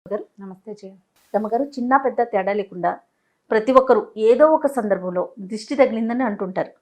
గారు నమస్తే జయ. రమ్మగారు, చిన్న పెద్ద తేడా లేకుండా ప్రతి ఒక్కరు ఏదో ఒక సందర్భంలో దిష్టి తగిలిందని అంటుంటారు.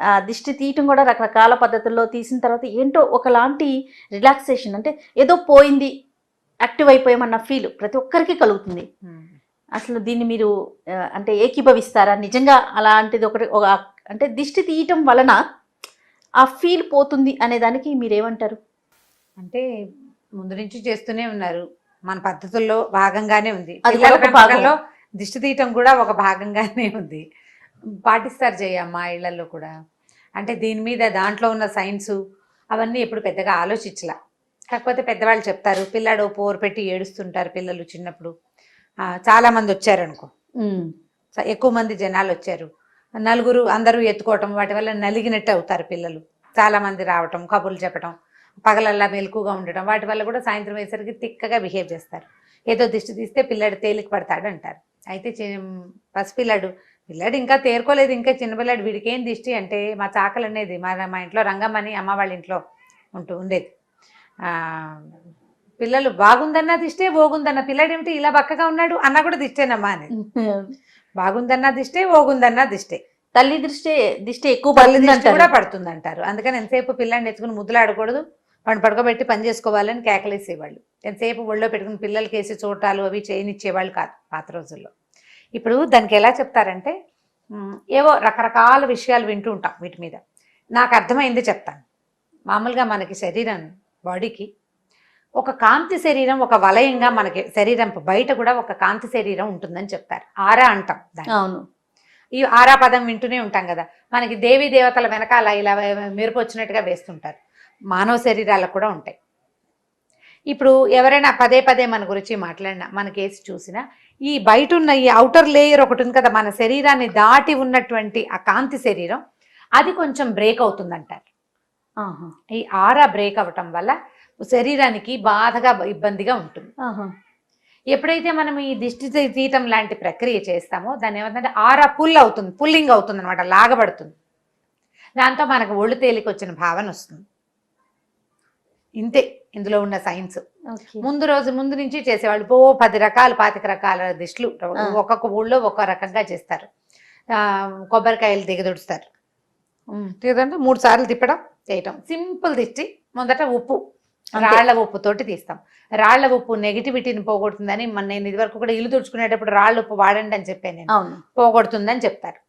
ఆ దిష్టి తీయటం కూడా రకరకాల పద్ధతుల్లో తీసిన తర్వాత ఏంటో ఒకలాంటి రిలాక్సేషన్, అంటే ఏదో పోయింది, యాక్టివ్ అయిపోయామన్న ఫీల్ ప్రతి ఒక్కరికి కలుగుతుంది. అసలు దీన్ని మీరు అంటే ఏకీభవిస్తారా? నిజంగా అలాంటిది అంటే దిష్టి తీయటం వలన ఆ ఫీల్ పోతుంది అనే దానికి మీరేమంటారు? అంటే ముందు నుంచి చేస్తూనే ఉన్నారు, మన పద్ధతుల్లో భాగంగానే ఉంది. అది పిల్లల కూడా ఒక పెంపకంలో దిష్టి తీయటం కూడా ఒక భాగంగానే ఉంది. పాటిస్తారు జయ మా ఇళ్లలో కూడా. అంటే దీని మీద దాంట్లో ఉన్న సైన్సు అవన్నీ ఎప్పుడు పెద్దగా ఆలోచించలా. కాకపోతే పెద్దవాళ్ళు చెప్తారు, పిల్లాడు పోరు పెట్టి ఏడుస్తుంటారు పిల్లలు చిన్నప్పుడు. చాలా మంది వచ్చారనుకో, ఎక్కువ మంది జనాలు వచ్చారు, నలుగురు అందరూ ఎత్తుకోవటం, వాటి వల్ల నలిగినట్టు అవుతారు పిల్లలు. చాలా మంది రావటం, కబుర్లు చెప్పటం, పగలల్లా మెలకుగా ఉండటం, వాటి వల్ల కూడా సాయంత్రం అయ్యేసరికి తిక్కగా బిహేవ్ చేస్తారు. ఏదో దిష్టి తీస్తే పిల్లాడు తేలిక పడతాడు అంటారు. అయితే పిల్లాడు ఇంకా తేరుకోలేదు, ఇంకా చిన్నపిల్లాడు, వీడికేం దిష్టి అంటే మా చాకలు అనేది మా ఇంట్లో రంగమ్మని అమ్మ వాళ్ళ ఇంట్లో ఉండేది. పిల్లలు బాగుందన్నా దిష్టే, పోగుందన్న పిల్లాడు ఏమిటి ఇలా బక్కగా ఉన్నాడు అన్నా కూడా దిష్టేనమ్మా అని. బాగుందన్నా దిష్టే, పోగుందన్నా దిష్టే. తల్లి దిష్టి ఎక్కువ కూడా పడుతుంది అంటారు. అందుకని ఎంతసేపు పిల్లాడిని ఎత్తుకుని ముద్దులాడకూడదు, వాడిని పడుకోబెట్టి పని చేసుకోవాలని కేకలేసేవాళ్ళు. ఎంతసేపు ఒళ్ళో పెట్టుకుని పిల్లలకి వేసి చూటాలు అవి చేయనిచ్చేవాళ్ళు కాదు పాత రోజుల్లో. ఇప్పుడు దానికి ఎలా చెప్తారంటే, ఏవో రకరకాల విషయాలు వింటూ ఉంటాం వీటి మీద. నాకు అర్థమైంది చెప్తాను. మామూలుగా మనకి శరీరం, బాడీకి ఒక కాంతి శరీరం, ఒక వలయంగా మనకి శరీరం బయట కూడా ఒక కాంతి శరీరం ఉంటుందని చెప్తారు. ఆరా అంటాం దాన్ని. అవును, ఈ ఆరా పదం వింటూనే ఉంటాం కదా. మనకి దేవీ దేవతల వెనకాల ఇలా మెరుపు వచ్చినట్టుగా వేస్తుంటారు. మానవ శరీరాలకు కూడా ఉంటాయి. ఇప్పుడు ఎవరైనా పదే పదే మన గురించి మాట్లాడినా, మన కేసు చూసినా, ఈ బయట ఉన్న ఈ అవుటర్ లేయర్ ఒకటి ఉంది కదా, మన శరీరాన్ని దాటి ఉన్నటువంటి ఆ కాంతి శరీరం, అది కొంచెం బ్రేక్ అవుతుందంటారు. ఈ ఆరా బ్రేక్ అవ్వటం వల్ల శరీరానికి బాధగా ఇబ్బందిగా ఉంటుంది. ఎప్పుడైతే మనం ఈ దిష్టి తీయటం లాంటి ప్రక్రియ చేస్తామో దాన్ని ఏమంటే ఆరా పుల్లింగ్ అవుతుంది అనమాట, లాగబడుతుంది. దాంతో మనకు ఒళ్ళు తేలిక వచ్చిన భావన వస్తుంది. ఇంతే ఇందులో ఉన్న సైన్స్. ముందు నుంచి చేసేవాళ్ళు 10 రకాలు 25 రకాల దిష్టిలు ఒక్కొక్క ఊళ్ళో ఒక్కో రకంగా చేస్తారు. కొబ్బరికాయలు దిగదుడుస్తారు, 3 సార్లు తిప్పడం చేయటం. సింపుల్ దిష్టి. మొదట ఉప్పు, రాళ్ల ఉప్పుతోటి తీస్తాం. రాళ్ల ఉప్పు నెగిటివిటీని పోగొడుతుందని నేను ఇదివరకు కూడా ఇల్లు తుడుచుకునేటప్పుడు రాళ్ల ఉప్పు వాడండి అని చెప్పాను నేను. పోగొడుతుందని చెప్తారు.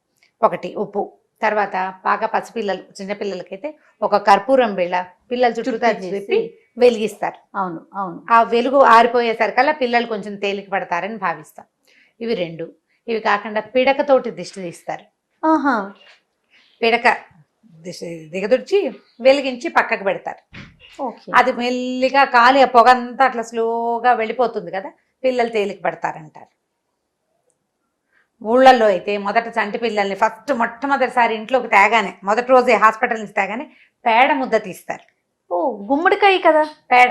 ఒకటి ఉప్పు. తర్వాత బాగా పసిపిల్లలు, చిన్నపిల్లలకైతే ఒక కర్పూరం బిళ్ళ పిల్లలు చుట్టూ చెప్పి వెలిగిస్తారు. అవును అవును. ఆ వెలుగు ఆరిపోయేసరికల్లా పిల్లలు కొంచెం తేలిక పడతారని భావిస్తాం. ఇవి 2. ఇవి కాకుండా పిడకతోటి దిష్టి తీస్తారు. పిడక దిగదుర్చి వెలిగించి పక్కకు పెడతారు. అది మెల్లిగా కాలి ఆ పొగంతా అట్లా స్లోగా వెళ్ళిపోతుంది కదా, పిల్లలు తేలిక పడతారంటారు. ఊళ్ళల్లో అయితే మొదట చంటి పిల్లల్ని మొట్టమొదటిసారి ఇంట్లోకి తేగానే, మొదటి రోజే హాస్పిటల్ నుంచి తేగానే పేడ ముద్ద తీస్తారు. గుమ్మడికాయ కదా పేడ.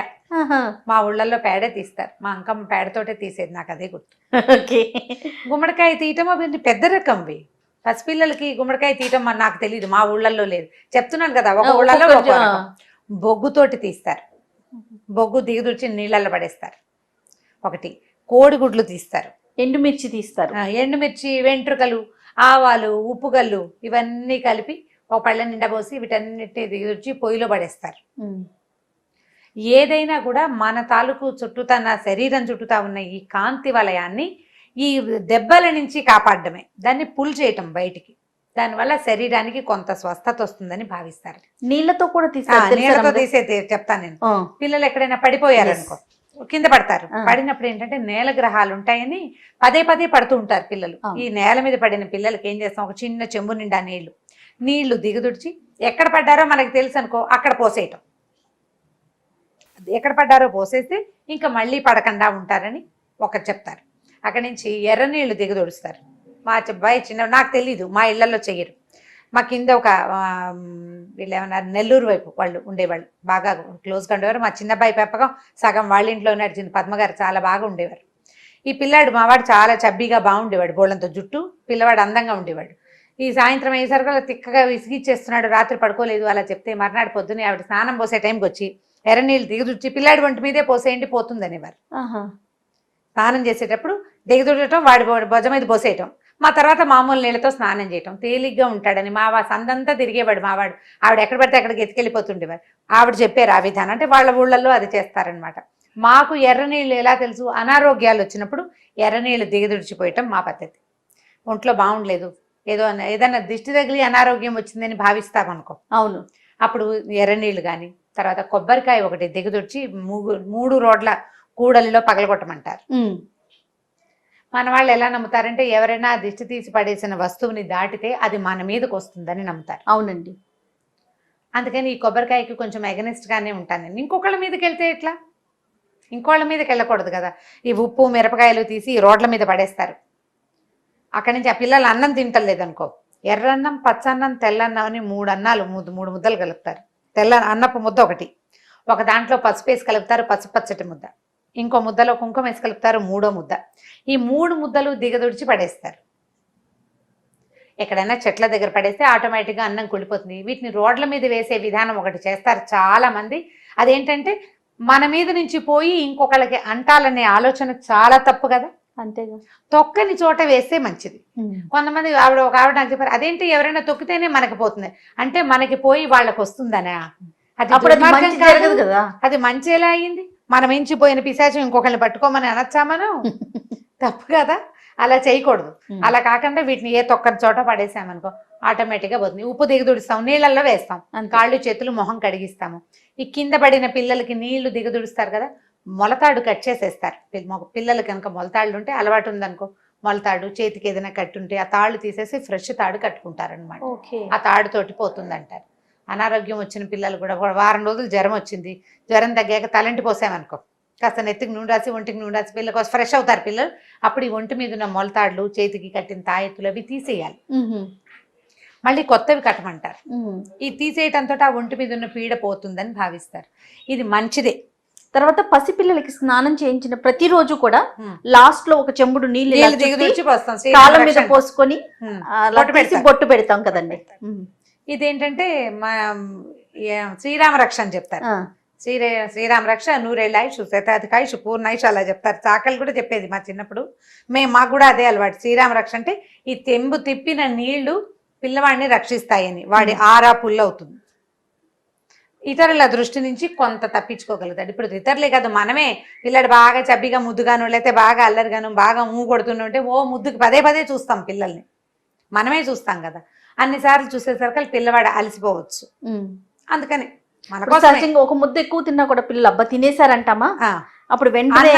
మా ఊళ్ళల్లో పేడే తీస్తారు. మా అంకమ్మ పేడతోటే తీసేది, నాకు అదే గుర్తు. గుమ్మడికాయ తీయటం అవి పెద్ద రకంవి. పసిపిల్లలకి గుమ్మడికాయ తీయటం నాకు తెలియదు, మా ఊళ్ళల్లో లేదు. చెప్తున్నాను కదా, ఒక ఊళ్ళల్లో ఒక బొగ్గుతోటి తీస్తారు. బొగ్గు దిగదుర్చి నీళ్ళల్లో పడేస్తారు. ఒకటి కోడిగుడ్లు తీస్తారు. ఎండుమిర్చి తీస్తారు. ఎండుమిర్చి, వెంట్రుకలు, ఆవాలు, ఉప్పుగల్లు ఇవన్నీ కలిపి ఒక పళ్ళ నిండా పోసి వీటన్నిటిని దిగదుర్చి పొయ్యిలో పడేస్తారు. ఏదైనా కూడా మన తాలూకు చుట్టూతా, నా శరీరం చుట్టూతా ఉన్న ఈ కాంతి వలయాన్ని ఈ దెబ్బల నుంచి కాపాడడమే, దాన్ని పుల్ చేయటం బయటికి. దానివల్ల శరీరానికి కొంత స్వస్థత వస్తుందని భావిస్తారు. నీళ్లతో కూడా తీసే చెప్తాను నేను. పిల్లలు ఎక్కడైనా పడిపోయారనుకో, కింద పడతారు. పడినప్పుడు ఏంటంటే నేల గ్రహాలు ఉంటాయని పదే పదే పడుతూ ఉంటారు పిల్లలు. ఈ నేల మీద పడిన పిల్లలకి ఏం చేస్తాం, ఒక చిన్న చెంబు నిండా నీళ్లు దిగదుడిచి ఎక్కడ పడ్డారో మనకి తెలుసు అనుకో, అక్కడ పోసేయటం. ఎక్కడ పడ్డారో పోసేస్తే ఇంకా మళ్ళీ పడకుండా ఉంటారని ఒకరు చెప్తారు. అక్కడి నుంచి ఎర్ర నీళ్లు దిగదొడుస్తారు. మా అబ్బాయి నాకు తెలీదు, మా ఇళ్లలో చెయ్యరు. మా కింద ఒక వీళ్ళు ఏమన్నారు, నెల్లూరు వైపు వాళ్ళు ఉండేవాళ్ళు, బాగా క్లోజ్గా ఉండేవారు. మా చిన్నబ్బాయి పెంపకం సగం వాళ్ళ ఇంట్లో నడిచింది. పద్మగారు చాలా బాగా ఉండేవారు. ఈ పిల్లాడు మావాడు చాలా చబ్బీగా బాగుండేవాడు, బోళ్ళంతో జుట్టు, పిల్లవాడు అందంగా ఉండేవాడు. ఈ సాయంత్రం అయ్యేసరికి తిక్కగా విసిగిచ్చేస్తున్నాడు, రాత్రి పడుకోలేదు అలా చెప్తే, మర్నాడు పొద్దున్నే ఆవిడ స్నానం పోసే టైంకి వచ్చి ఎర్ర నీళ్ళు దిగదుడిచి పిల్లాడి ఒంటి మీదే పోసేయండి పోతుంది అనేవారు. ఆహా. స్నానం చేసేటప్పుడు దిగదుడటం, వాడి భుజం మీద పోసేయటం, మా తర్వాత మామూలు నీళ్ళతో స్నానం చేయటం, తేలిగ్గా ఉంటాడని సందంతా తిరిగేవాడు మావాడు. ఆవిడ ఎక్కడ పడితే అక్కడికి ఎత్తుకెళ్ళిపోతుండేవారు. ఆవిడ చెప్పారు ఆ విధానం, అంటే వాళ్ళ ఊళ్ళల్లో అది చేస్తారనమాట. మాకు ఎర్ర నీళ్ళు ఎలా తెలుసు, అనారోగ్యాలు వచ్చినప్పుడు ఎర్ర నీళ్ళు దిగదుడిచిపోయటం మా పద్ధతి. ఒంట్లో బాగుండలేదు, ఏదైనా దిష్టి తగిలి అనారోగ్యం వచ్చిందని భావిస్తామనుకో, అవును, అప్పుడు ఎర్ర నీళ్ళు కానీ, తర్వాత కొబ్బరికాయ ఒకటి దిగదుడిచి 3 రోడ్ల కూడలిలో పగలగొట్టమంటారు. మన వాళ్ళు ఎలా నమ్ముతారంటే ఎవరైనా దిష్టి తీసి పడేసిన వస్తువుని దాటితే అది మన మీదకి వస్తుందని నమ్ముతారు. అవునండి. అందుకని ఈ కొబ్బరికాయకి కొంచెం అగెనిస్ట్ గానే ఉంటాను నేను. ఇంకొకళ్ళ మీదకి వెళ్తే ఎట్లా, ఇంకోళ్ళ మీదకి వెళ్ళకూడదు కదా. ఈ ఉప్పు మిరపకాయలు తీసి ఈ రోడ్ల మీద పడేస్తారు. అక్కడి నుంచి ఆ పిల్లలు అన్నం తింటలేదు అనుకో, ఎర్రన్నం, పచ్చన్నం, తెల్లన్నం అని 3 అన్నాలు 3 ముద్దలు కలుపుతారు. తెల్ల అన్నపు ముద్ద ఒక దాంట్లో పసుపు వేసి కలుపుతారు, పచ్చటి ముద్ద. ఇంకో ముద్దలో కుంకుమ వేసి కలుపుతారు, 3వ ముద్ద. ఈ 3 ముద్దలు దిగదుడిచి పడేస్తారు. ఎక్కడైనా చెట్ల దగ్గర పడేస్తే ఆటోమేటిక్గా అన్నం కుళ్ళిపోతుంది. వీటిని రోడ్ల మీద వేసే విధానం ఒకటి చేస్తారు చాలా మంది. అదేంటంటే మన మీద నుంచి పోయి ఇంకొకళ్ళకి అంటాలనే ఆలోచన చాలా తప్పు కదా. అంతేగా, తొక్కని చోట వేస్తే మంచిది. కొంతమంది ఒక ఆవిడ నాకు చెప్పారు, అదేంటి ఎవరైనా తొక్కితేనే మనకి పోతుంది అంటే, మనకి పోయి వాళ్ళకి వస్తుందనా? జరగదు కదా. అది మంచి ఎలా అయింది? మనం మించిపోయిన పిశాచం ఇంకొకరిని పట్టుకోమని అనొచ్చా మనం? తప్పు కదా, అలా చేయకూడదు. అలా కాకుండా వీటిని ఏ తొక్కని చోట పడేసామనుకో ఆటోమేటిక్గా పోతుంది. ఉప్పు దిగదుడుస్తాం, నీళ్ళల్లో వేస్తాం, కాళ్ళు చేతులు మొహం కడిగిస్తాము. ఈ కింద పడిన పిల్లలకి నీళ్లు దిగదుడుస్తారు కదా, మొలతాడు కట్ చేసేస్తారు. పిల్లలు కనుక మొలతాళ్ళు ఉంటే అలవాటు ఉందనుకో, మొలతాడు చేతికి ఏదైనా కట్టుంటే ఆ తాళ్ళు తీసేసి ఫ్రెష్ తాడు కట్టుకుంటారనమాట. ఆ తాడుతోటి పోతుంది అంటారు. అనారోగ్యం వచ్చిన పిల్లలు కూడా వారం రోజులు జ్వరం వచ్చింది, జ్వరం తగ్గాక తలంటి పోసామనుకో, కాస్త నెత్తికి నూనె రాసి ఒంటికి నూనె రాసి పిల్లలు కోసం ఫ్రెష్ అవుతారు పిల్లలు. అప్పుడు ఈ ఒంటి మీద ఉన్న మొలతాడులు, చేతికి కట్టిన తాయెత్తులు అవి తీసేయాలి, మళ్ళీ కొత్తవి కట్టమంటారు. ఈ తీసేయటంతో ఆ ఒంటి మీద ఉన్న పీడ పోతుందని భావిస్తారు. ఇది మంచిదే. తర్వాత పసిపిల్లలకి స్నానం చేయించిన ప్రతిరోజు కూడా లాస్ట్ లో ఒక చెంబుడు నీళ్ళు కాళ్ళ మీద పోసుకొని బొట్టు పెడతాం కదండి. ఇదేంటంటే శ్రీరామ రక్ష అని చెప్తారు. శ్రీరామ రక్ష, 100 ఏళ్ళ ఆయుష్, శతాధికాయుష్, పూర్ణాయుష్ అలా చెప్తారు. చాకలి కూడా చెప్పేది మా చిన్నప్పుడు. మాకు కూడా అదే అలవాటు. శ్రీరామ రక్ష అంటే ఈ తెంబు తిప్పిన నీళ్లు పిల్లవాడిని రక్షిస్తాయని, వాడి ఆరా పుల్లవుతుంది, ఇతరుల దృష్టి నుంచి కొంత తప్పించుకోగలుగుతాడు. ఇప్పుడు ఇతరులే కాదు, మనమే పిల్లడు బాగా చబ్బిగా ముద్దుగాను, లేకపోతే బాగా అల్లరిగాను, బాగా కొడుతుంటే ముద్దుకి పదే చూస్తాం పిల్లల్ని, మనమే చూస్తాం కదా. అన్నిసార్లు చూసేసరికి పిల్లవాడు అలసిపోవచ్చు. అందుకని ఒక ముద్ద ఎక్కువ తిన్నా కూడా పిల్లలు అబ్బా తినేసారంటామా, అప్పుడు వెంటనే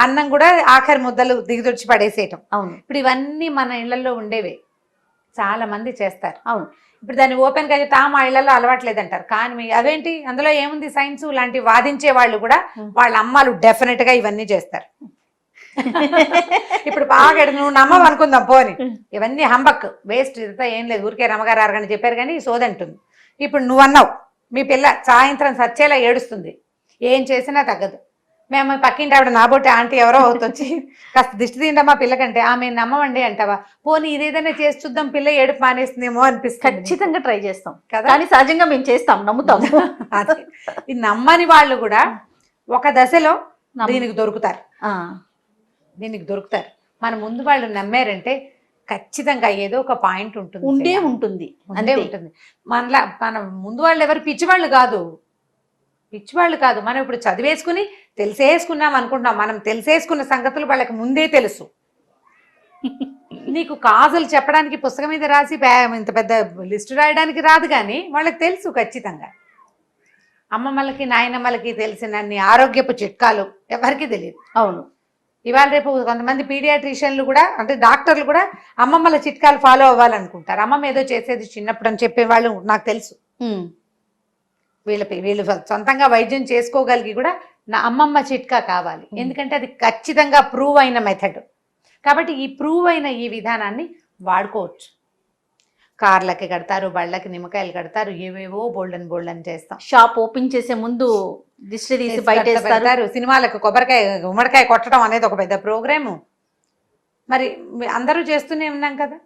అన్నం కూడా ఆఖరి ముద్దలు దిగదొచ్చి పడేసేయటం. అవును, ఇప్పుడు ఇవన్నీ మన ఇళ్లలో ఉండేవే, చాలా మంది చేస్తారు. అవును, ఇప్పుడు దాన్ని ఓపెన్ గా చెప్తే మా ఇళ్లలో అలవాట్లేదంటారు. కానీ అవేంటి, అందులో ఏముంది సైన్స్ లాంటి వాదించే వాళ్ళు కూడా వాళ్ళ అమ్మలు డెఫినెట్ గా ఇవన్నీ చేస్తారు. ఇప్పుడు బాగా నువ్వు నమ్మవు అనుకుందాం పోని, ఇవన్నీ హంబక్ వేస్ట్, ఇదంతా ఏం లేదు, ఊరికే రమ్మగారు అరగని చెప్పారు కానీ సోదంటుంది. ఇప్పుడు నువ్వు అన్నావు మీ పిల్ల సాయంత్రం సచ్చేలా ఏడుస్తుంది, ఏం చేసినా తగ్గదు. మేము పక్కింటి ఆవిడ నాబోటి ఆంటీ ఎవరో వచ్చి కాస్త దిష్టి తింటామా పిల్లకంటే, ఆమె నమ్మమండి అంటావా, పోనీ ఇదేదైనా చేసి చూద్దాం పిల్ల ఏడుపు మానేస్తుందేమో అనిపిస్తుంది. ఖచ్చితంగా ట్రై చేస్తాం కదా, కానీ సహజంగా మేము చేస్తాం, నమ్ముతాం. అదే ఈ నమ్మని వాళ్ళు కూడా ఒక దశలో దీనికి దొరుకుతారు. మన ముందు వాళ్ళు నమ్మారంటే ఖచ్చితంగా ఏదో ఒక పాయింట్ ఉంటుంది. మన ముందు వాళ్ళు ఎవరు పిచ్చివాళ్ళు కాదు, మనం ఇప్పుడు చదివేసుకుని తెలిసేసుకున్నాం అనుకుంటున్నాం. మనం తెలిసేసుకున్న సంగతులు వాళ్ళకి ముందే తెలుసు. నీకు కాజులు చెప్పడానికి పుస్తకం మీద రాసి ఇంత పెద్ద లిస్టు రాయడానికి రాదు, కానీ వాళ్ళకి తెలుసు ఖచ్చితంగా. అమ్మమ్మలకి నాయనమ్మలకి తెలిసినన్ని ఆరోగ్యపు చిట్కాలు ఎవరికి తెలియదు. అవును, ఇవాళ రేపు కొంతమంది పీడియాట్రిషియన్లు కూడా, అంటే డాక్టర్లు కూడా అమ్మమ్మల చిట్కాలు ఫాలో అవ్వాలనుకుంటారు. అమ్మమ్మ ఏదో చేసేది చిన్నప్పుడు అని చెప్పేవాళ్ళు నాకు తెలుసు. వీళ్ళు సొంతంగా వైద్యం చేసుకోగలిగి కూడా నా అమ్మమ్మ చిట్కా కావాలి, ఎందుకంటే అది ఖచ్చితంగా ప్రూవ్ అయిన మెథడ్. కాబట్టి ఈ ప్రూవ్ అయిన ఈ విధానాన్ని వాడుకోవచ్చు. కార్లకి కడతారు, బళ్ళకి నిమ్మకాయలు కడతారు, ఏవేవో బోల్డన్ చేస్తాం. షాప్ ఓపెన్ చేసే ముందు దిష్టి తీసి బయట వేస్తారు. సినిమాలకు గుమ్మడికాయ కొట్టడం అనేది ఒక పెద్ద ప్రోగ్రాము. మరి అందరూ చేస్తూనే ఉన్నాం కదా.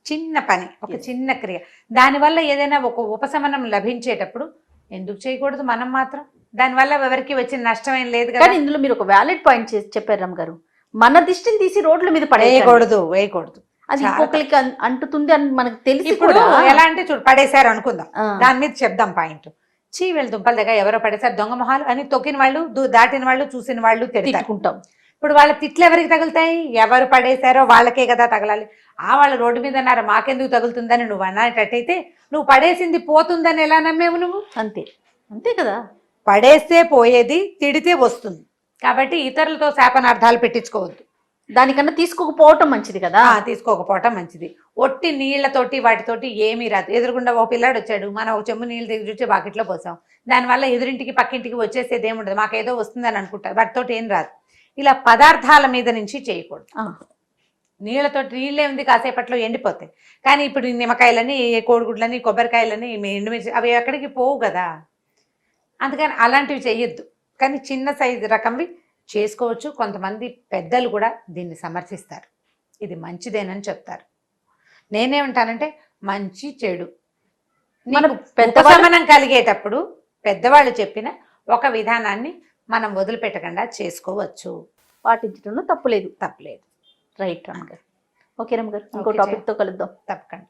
చిన్న పని, ఒక చిన్న క్రియ, దానివల్ల ఏదైనా ఒక ఉపశమనం లభించేటప్పుడు ఎందుకు చేయకూడదు మనం మాత్రం? దానివల్ల ఎవరికి వచ్చిన నష్టం ఏం లేదు కదా. కానీ ఇందులో మీరు ఒక వ్యాలిడ్ పాయింట్ చేసి చెప్పారు రమ్మ గారు, మన దిష్టిని తీసి రోడ్ల మీద వేయకూడదు, వేయకూడదు. అది ఇంకొకరికి అంటుతుంది అని మనకు తెలిసి ఇప్పుడు కూడా ఎలా అంటే చూడు, పడేశారు అనుకుందాం, ఆ, దాని మీద చెప్దాం పాయింట్. వీళ్ళ దుంపల దగ్గర ఎవరో పడేశారు దొంగ మొహాలు అని తొక్కిన వాళ్ళు, దాటిన వాళ్ళు, చూసిన వాళ్ళు తిడతారు. తిట్టుకుంటాం. ఇప్పుడు వాళ్ళ తిట్లు ఎవరికి తగులుతాయి? ఎవరు పడేశారో వాళ్ళకే కదా తగలాలి. వాళ్ళ రోడ్డు మీద అన్నారు మాకెందుకు తగులుతుందని నువ్వు అన్నట్టయితే నువ్వు పడేసింది పోతుందని ఎలా నమ్మేవు నువ్వు? అంతే అంతే కదా. పడేస్తే పోయేది, తిడితే వస్తుంది. కాబట్టి ఇతరులతో శాపనార్థాలు పెట్టించుకోవద్దు. దానికన్నా తీసుకోకపోవటం మంచిది కదా. తీసుకోకపోవటం మంచిది. ఒట్టి నీళ్లతోటి వాటితోటి ఏమీ రాదు. ఎదురుగుండా ఓ పిల్లాడు వచ్చాడు, మనం ఒక చెంబు నీళ్ళు దిగుచూచి బాకెట్లో పోసాం, దానివల్ల ఎదురింటికి పక్కింటికి వచ్చేసేది ఏముండదు, మాకేదో వస్తుందని అనుకుంటారు, వాటితోటి ఏం రాదు. ఇలా పదార్థాల మీద నుంచి చేయకూడదు. నీళ్ళతోటి నీళ్ళే ఉంది, కాసేపట్లో ఎండిపోతాయి. కానీ ఇప్పుడు ఈ నిమ్మకాయలని, కోడిగుడ్లని, కొబ్బరికాయలని, ఎండుమిర్చి అవి ఎక్కడికి పోవు కదా. అందుకని అలాంటివి చెయ్యొద్దు. కానీ చిన్న సైజు రకంవి చేసుకోవచ్చు. కొంతమంది పెద్దలు కూడా దీన్ని సమర్థిస్తారు, ఇది మంచిదేనని చెప్తారు. నేనేమంటానంటే మంచి చెడు ఉపశమనం కలిగేటప్పుడు పెద్దవాళ్ళు చెప్పిన ఒక విధానాన్ని మనం వదిలిపెట్టకుండా చేసుకోవచ్చు. పాటించడంలో తప్పులేదు. తప్పలేదు. రైట్ రమ్మ గారు. ఓకే రమ్మ గారు, ఇంకో టాపిక్ తో కలుద్దాం. తప్పకుండా.